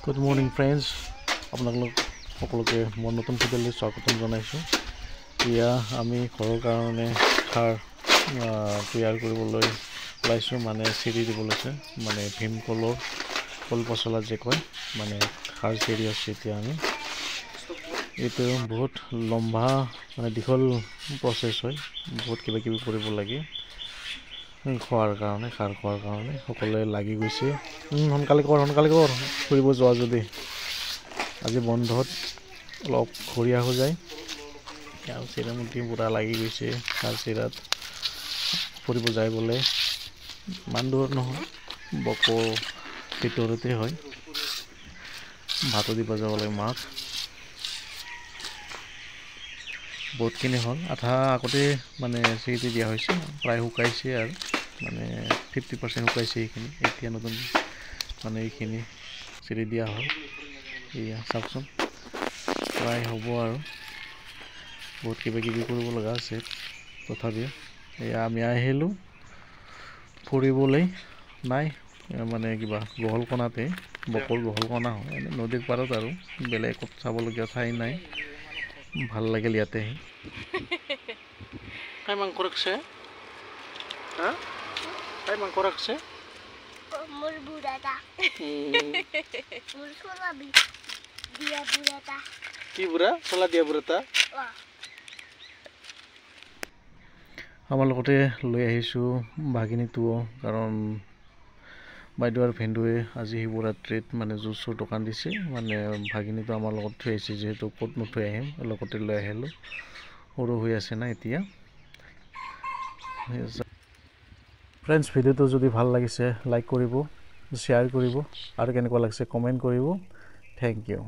Good morning friends, আপোনালোক সকলোকে মই নতুন ভিডিঅ'লৈ স্বাগতম জনাইছোঁ। ইয়া আমি ঘৰৰ কাৰণে সাৰ তৈয়াৰ কৰিবলৈ ওলাইছোঁ, মানে চিৰি দিব লৈছে, মানে ভীমকলৰ কল পচলা যে কয়, মানে সাৰ চিৰি আছে। এতিয়া আমি এইটো বহুত লম্বা মানে দীঘল প্ৰচেছ হয়, বহুত কিবা কিবি কৰিব লাগে খোৱাৰ কাৰণে, সাৰ খোৱাৰ কাৰণে সকলোৱে লাগি গৈছে। সোনকালে কৰ ফুৰিব যোৱা যদি, আজি বন্ধত অলপ ঘূৰি আহোঁ যায়। আৰু চিৰামুটি পুৰা লাগি গৈছে সাৰ চিৰাত, ফুৰিব যায় বোলে। ইমান দূৰত নহয়, বকো ভিতৰতে হয়। ভাতো দিব যাব লাগে মাক। বহুতখিনি হ'ল, আধা আগতে মানে চিৰিটো দিয়া হৈছে, প্ৰায় শুকাইছে আৰু মানে 50% শুকাইছে এইখিনি। এতিয়া নতুন মানে এইখিনি চিৰি দিয়া হ'ল। এয়া চাওকচোন, প্ৰায় হ'ব আৰু বহুত কিবা কিবি কৰিব লগা আছে। তথাপিও এয়া আমি আহিলোঁ ফুৰিবলৈ, নাই মানে কিবা বহলকণাতে, বকৰ বহলকণা হয়, এনে নদীৰ পাৰত আৰু বেলেগ ক'ত চাবলগীয়া ঠাই নাই। ভাল লাগিল ইয়াতে আহি। কাই মাংস ৰাখছে? হা কাই মাংস ৰাখছে? মোৰ বুঢ়াটা মোৰ চলাবি দিয়া বুঢ়াটা। কি বুঢ়া? চলা দিয়া বুঢ়াটা। আমাৰ লগতে লৈ আহিছোঁ ভাগিনীটোও, কাৰণ বাইদেউ আৰু ভেন্দুৱে আজি শিৱৰাত্ৰিত মানে জুচ চুৰ দোকান দিছে, মানে ভাগিনীটো আমাৰ লগত থৈ আহিছে, যিহেতু ক'ত নথৈ আহিম, লগতে লৈ আহিলোঁ। সৰু হৈ আছে না এতিয়া। ফ্ৰেণ্ডছ, ভিডিঅ'টো যদি ভাল লাগিছে লাইক কৰিব, শ্বেয়াৰ কৰিব, আৰু কেনেকুৱা লাগিছে কমেণ্ট কৰিব। Thank U.